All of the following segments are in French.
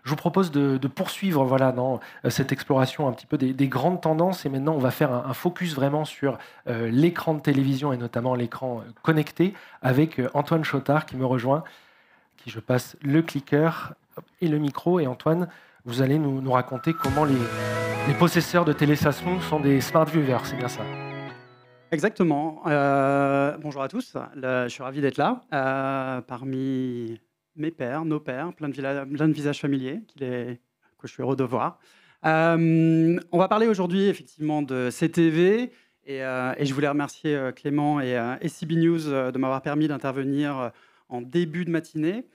Je vous propose de poursuivre voilà, dans cette exploration un petit peu des grandes tendances et maintenant on va faire un focus vraiment sur l'écran de télévision et notamment l'écran connecté avec Antoine Chautard qui me rejoint, qui je passe le clicker hop, et le micro. Et Antoine, vous allez nous raconter comment les possesseurs de télé Samsung sont des smart viewers, c'est bien ça? Exactement. Bonjour à tous. Je suis ravi d'être là, parmi mes pairs, nos pairs, plein de visages familiers que je suis heureux de voir. On va parler aujourd'hui effectivement de CTV et je voulais remercier, Clément et CB News, de m'avoir permis d'intervenir, en début de matinée.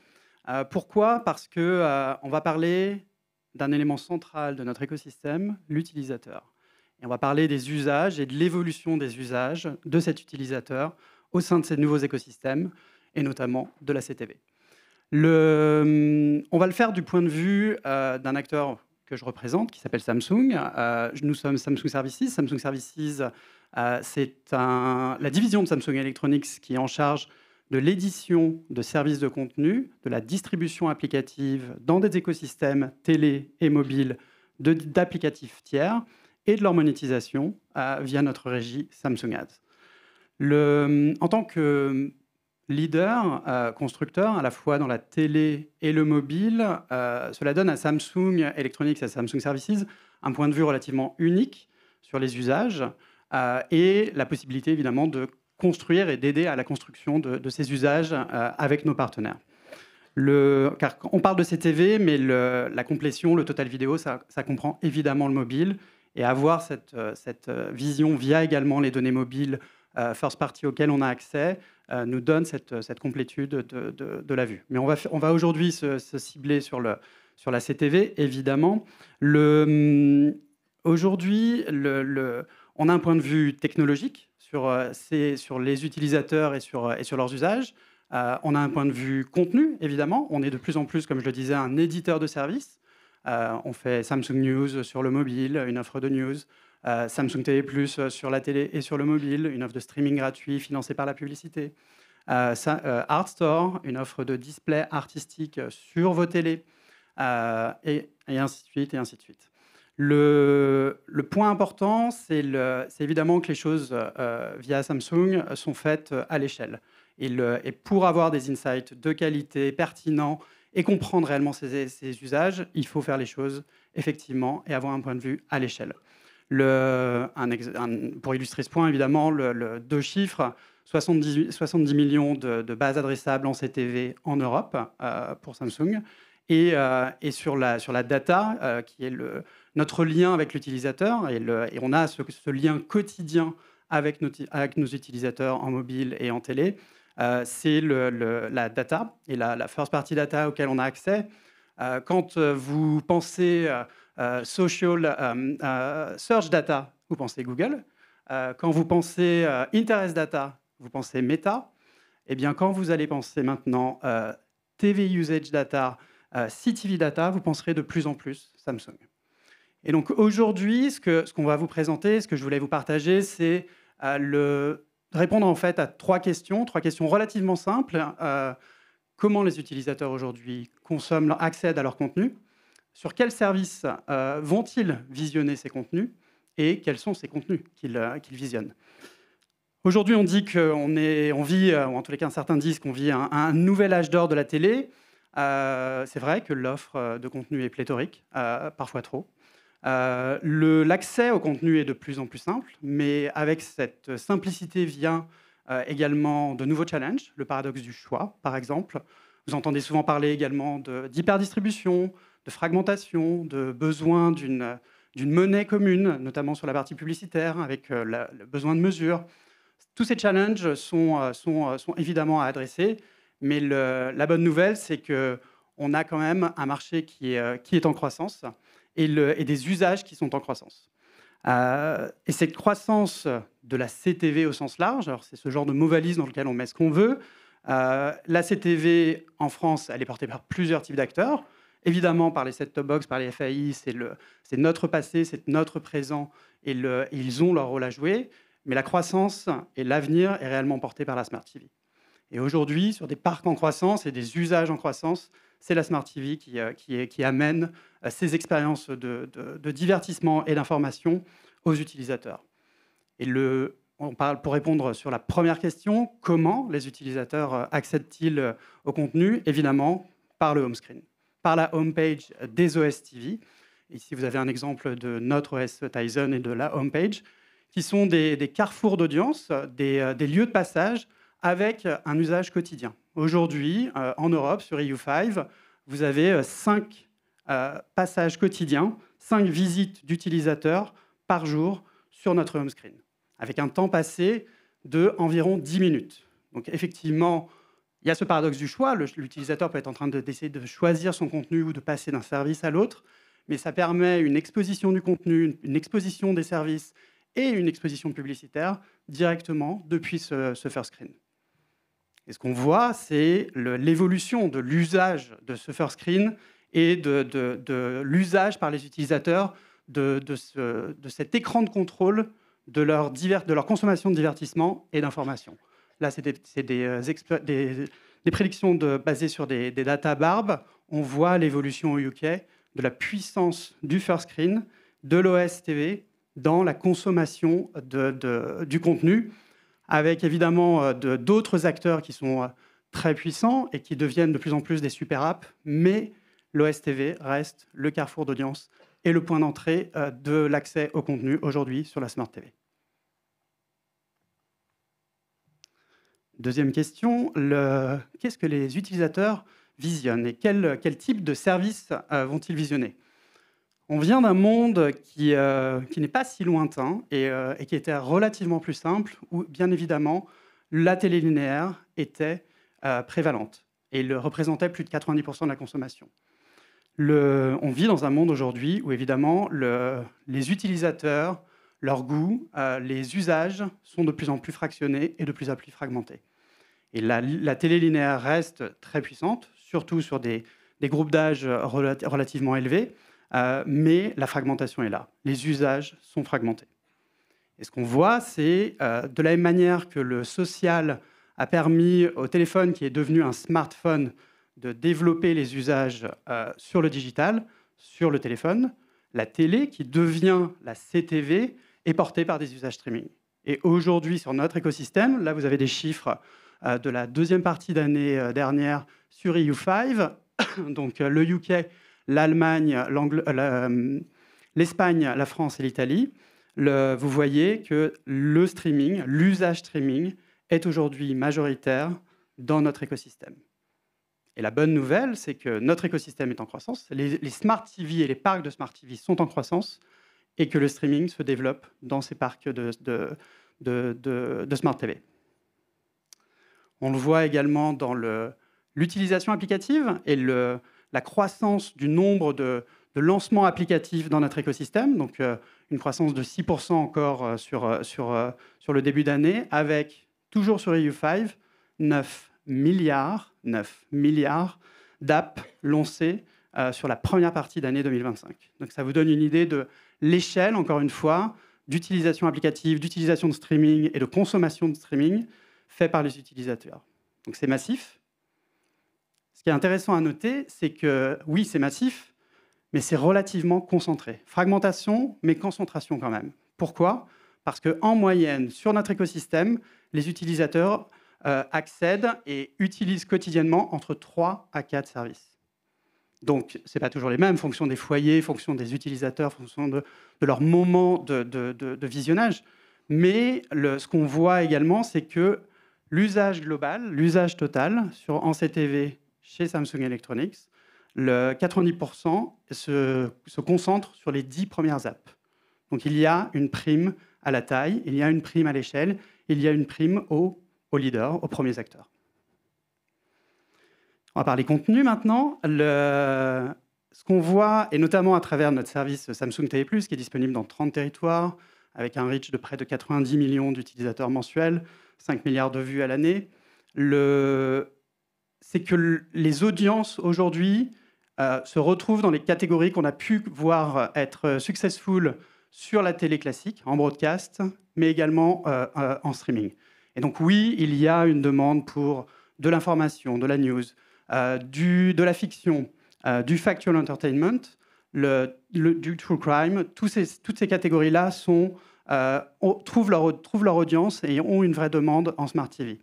Pourquoi? Parce que, on va parler d'un élément central de notre écosystème, l'utilisateur. Et on va parler des usages et de l'évolution des usages de cet utilisateur au sein de ces nouveaux écosystèmes et notamment de la CTV. On va le faire du point de vue d'un acteur que je représente qui s'appelle Samsung. Nous sommes Samsung Services. Samsung Services, la division de Samsung Electronics qui est en charge de l'édition de services de contenu, de la distribution applicative dans des écosystèmes télé et mobiles d'applicatifs tiers et de leur monétisation via notre régie Samsung Ads. En tant que leader, constructeur, à la fois dans la télé et le mobile, cela donne à Samsung Electronics et à Samsung Services un point de vue relativement unique sur les usages et la possibilité évidemment de construire et d'aider à la construction de ces usages avec nos partenaires. Car on parle de CTV, mais la complétion, le total vidéo, ça comprend évidemment le mobile. Et avoir cette vision via également les données mobiles first party auxquelles on a accès nous donne cette complétude de la vue. Mais on va aujourd'hui se cibler sur la CTV, évidemment. Aujourd'hui, on a un point de vue technologique sur les utilisateurs et sur leurs usages. On a un point de vue contenu, évidemment. On est de plus en plus, comme je le disais, un éditeur de services. On fait Samsung News sur le mobile, une offre de news. Samsung TV+, sur la télé et sur le mobile, une offre de streaming gratuit financée par la publicité. Art Store, une offre de display artistique sur vos télés. Et ainsi de suite, et ainsi de suite. Le point important, c'est évidemment que les choses via Samsung sont faites à l'échelle. Et pour avoir des insights de qualité, pertinents, et comprendre réellement ces usages, il faut faire les choses effectivement et avoir un point de vue à l'échelle. Pour illustrer ce point, évidemment, deux chiffres, 70 millions de bases adressables en CTV en Europe pour Samsung, et sur la data, qui est notre lien avec l'utilisateur, et on a ce lien quotidien avec nos utilisateurs en mobile et en télé. C'est la data et la first party data auquel on a accès. Quand vous pensez social search data, vous pensez Google. Quand vous pensez interest data, vous pensez Meta. Et bien, quand vous allez penser maintenant TV usage data, CTV data, vous penserez de plus en plus Samsung. Et donc aujourd'hui, ce qu'on va vous présenter, ce que je voulais vous partager, c'est répondre en fait à trois questions relativement simples. Comment les utilisateurs aujourd'hui consomment, accèdent à leur contenu? Sur quels services vont-ils visionner ces contenus? Et quels sont ces contenus qu'ils visionnent? Aujourd'hui, on dit qu'on vit, ou en tous les cas certains disent qu'on vit un nouvel âge d'or de la télé. C'est vrai que l'offre de contenu est pléthorique, parfois trop. L'accès au contenu est de plus en plus simple, mais avec cette simplicité vient également de nouveaux challenges, le paradoxe du choix, par exemple. Vous entendez souvent parler également d'hyperdistribution, de fragmentation, de besoin d'une monnaie commune, notamment sur la partie publicitaire, avec le besoin de mesure. Tous ces challenges sont évidemment à adresser, mais la bonne nouvelle, c'est qu'on a quand même un marché qui est en croissance et des usages qui sont en croissance. Et cette croissance de la CTV au sens large, alors c'est ce genre de mot valise dans lequel on met ce qu'on veut. La CTV en France, elle est portée par plusieurs types d'acteurs. Évidemment, par les set-top box, par les FAI, c'est notre passé, c'est notre présent, et ils ont leur rôle à jouer. Mais la croissance et l'avenir est réellement porté par la Smart TV. Et aujourd'hui, sur des parcs en croissance et des usages en croissance, c'est la Smart TV qui amène ces expériences de divertissement et d'information aux utilisateurs. Et on parle, pour répondre sur la première question, comment les utilisateurs accèdent-ils au contenu? Évidemment, par le home screen, par la homepage des OS TV. Ici, vous avez un exemple de notre OS Tizen et de la homepage, qui sont des carrefours d'audience, des lieux de passage avec un usage quotidien. Aujourd'hui, en Europe, sur EU5, vous avez 5 passages quotidiens, 5 visites d'utilisateurs par jour sur notre home screen, avec un temps passé d'environ 10 minutes. Donc effectivement, il y a ce paradoxe du choix. L'utilisateur peut être en train d'essayer de choisir son contenu ou de passer d'un service à l'autre, mais ça permet une exposition du contenu, une exposition des services et une exposition publicitaire directement depuis ce first screen. Et ce qu'on voit, c'est l'évolution de l'usage de ce first screen et de l'usage par les utilisateurs de cet écran de contrôle de leur consommation de divertissement et d'information. Là, c'est des prédictions basées sur des data barbes. On voit l'évolution au UK de la puissance du first screen, de l'OS TV, dans la consommation du contenu, avec évidemment d'autres acteurs qui sont très puissants et qui deviennent de plus en plus des super apps, mais l'OS TV reste le carrefour d'audience et le point d'entrée de l'accès au contenu aujourd'hui sur la Smart TV. Deuxième question, qu'est-ce que les utilisateurs visionnent et quel type de services vont-ils visionner? On vient d'un monde qui n'est pas si lointain et qui était relativement plus simple, où bien évidemment la télé linéaire était prévalente et représentait plus de 90% de la consommation. On vit dans un monde aujourd'hui où évidemment les utilisateurs, leurs goûts, les usages sont de plus en plus fractionnés et de plus en plus fragmentés. Et la télé linéaire reste très puissante, surtout sur des groupes d'âge relativement élevés, mais la fragmentation est là. Les usages sont fragmentés. Et ce qu'on voit, c'est de la même manière que le social a permis au téléphone, qui est devenu un smartphone, de développer les usages sur le digital, sur le téléphone, la télé, qui devient la CTV, est portée par des usages streaming. Et aujourd'hui, sur notre écosystème, là, vous avez des chiffres de la deuxième partie d'année dernière sur EU5, donc le UK, l'Allemagne, l'Espagne, la France et l'Italie. Vous voyez que le streaming, l'usage streaming, est aujourd'hui majoritaire dans notre écosystème. Et la bonne nouvelle, c'est que notre écosystème est en croissance. Les Smart TV et les parcs de Smart TV sont en croissance et que le streaming se développe dans ces parcs de Smart TV. On le voit également dans l'utilisation applicative et la croissance du nombre de lancements applicatifs dans notre écosystème. Donc, une croissance de 6% encore sur le début d'année, avec, toujours sur EU5, 9 milliards d'apps lancées sur la première partie d'année 2025. Donc, ça vous donne une idée de l'échelle, encore une fois, d'utilisation applicative, d'utilisation de streaming et de consommation de streaming fait par les utilisateurs. Donc, c'est massif. Ce qui est intéressant à noter, c'est que, oui, c'est massif, mais c'est relativement concentré. Fragmentation, mais concentration quand même. Pourquoi? Parce qu'en moyenne, sur notre écosystème, les utilisateurs accèdent et utilisent quotidiennement entre 3 à 4 services. Donc, ce n'est pas toujours les mêmes, en fonction des foyers, en fonction des utilisateurs, en fonction de leur moment de visionnage. Mais ce qu'on voit également, c'est que l'usage global, l'usage total en CTV chez Samsung Electronics, le 90% se concentre sur les 10 premières apps. Donc, il y a une prime à la taille, il y a une prime à l'échelle, il y a une prime aux leaders, aux premiers acteurs. On va parler contenu maintenant. Ce qu'on voit, et notamment à travers notre service Samsung TV+, qui est disponible dans 30 territoires, avec un reach de près de 90 millions d'utilisateurs mensuels, 5 milliards de vues à l'année, c'est que les audiences aujourd'hui se retrouvent dans les catégories qu'on a pu voir être successful sur la télé classique, en broadcast, mais également en streaming. Et donc oui, il y a une demande pour de l'information, de la news, de la fiction, du factual entertainment, du true crime. Toutes ces catégories-là trouvent leur audience et ont une vraie demande en Smart TV.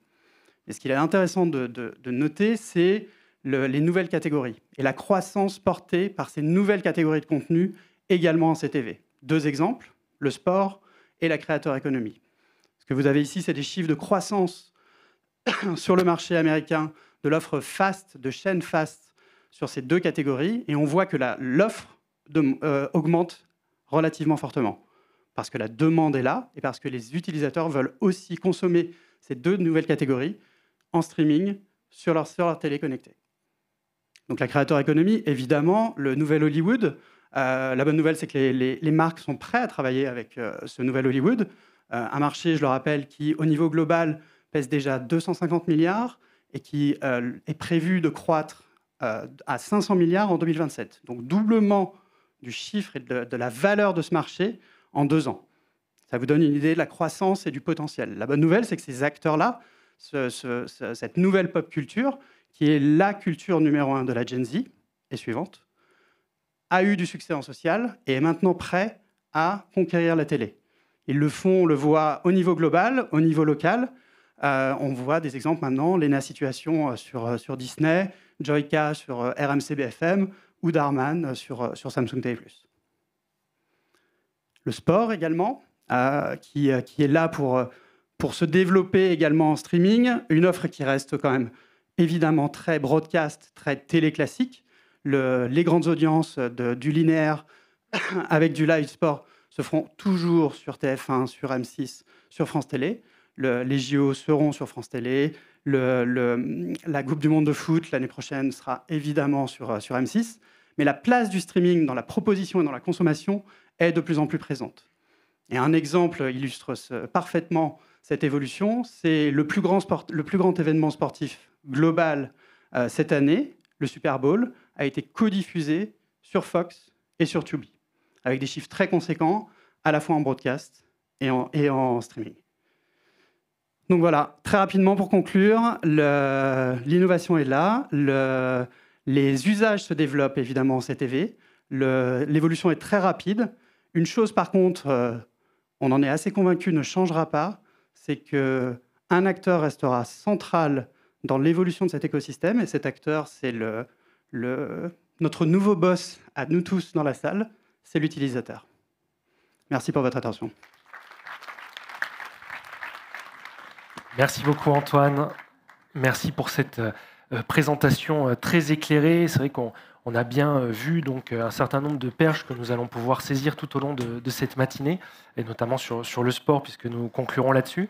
Et ce qu'il est intéressant de noter, c'est les nouvelles catégories et la croissance portée par ces nouvelles catégories de contenu également en CTV. 2 exemples, le sport et la creator economy. Ce que vous avez ici, c'est des chiffres de croissance sur le marché américain de l'offre FAST, de chaînes FAST sur ces 2 catégories. Et on voit que l'offre augmente relativement fortement parce que la demande est là et parce que les utilisateurs veulent aussi consommer ces 2 nouvelles catégories en streaming sur leur télé connectée. Donc la creator economy, évidemment, le nouvel Hollywood. La bonne nouvelle, c'est que les marques sont prêtes à travailler avec ce nouvel Hollywood. Un marché, je le rappelle, qui, au niveau global, pèse déjà 250 milliards et qui est prévu de croître à 500 milliards en 2027. Donc doublement du chiffre et de la valeur de ce marché en 2 ans. Ça vous donne une idée de la croissance et du potentiel. La bonne nouvelle, c'est que ces acteurs-là, cette nouvelle pop culture, qui est la culture numéro 1 de la Gen Z et suivante, a eu du succès en social et est maintenant prêt à conquérir la télé. Ils le font, on le voit au niveau global, au niveau local. On voit des exemples maintenant, Lena Situation sur Disney, Joyka sur RMC BFM ou Darman sur Samsung TV+. Le sport également, qui est là pour se développer également en streaming, une offre qui reste quand même évidemment très broadcast, très télé classique. Les grandes audiences du linéaire avec du live sport se feront toujours sur TF1, sur M6, sur France Télé. Les JO seront sur France Télé. La Coupe du Monde de foot l'année prochaine sera évidemment sur M6. Mais la place du streaming dans la proposition et dans la consommation est de plus en plus présente. Et un exemple illustre parfaitement cette évolution, c'est le plus grand événement sportif global cette année, le Super Bowl, a été codiffusé sur Fox et sur Tubi, avec des chiffres très conséquents, à la fois en broadcast et en streaming. Donc voilà, très rapidement pour conclure, l'innovation est là, les usages se développent évidemment en CTV, l'évolution est très rapide. Une chose par contre, on en est assez convaincu, ne changera pas, c'est qu'un acteur restera central dans l'évolution de cet écosystème, et cet acteur, c'est notre nouveau boss à nous tous dans la salle, c'est l'utilisateur. Merci pour votre attention. Merci beaucoup Antoine. Merci pour cette présentation très éclairée. C'est vrai qu'on a bien vu donc un certain nombre de perches que nous allons pouvoir saisir tout au long de cette matinée, et notamment sur le sport, puisque nous conclurons là-dessus.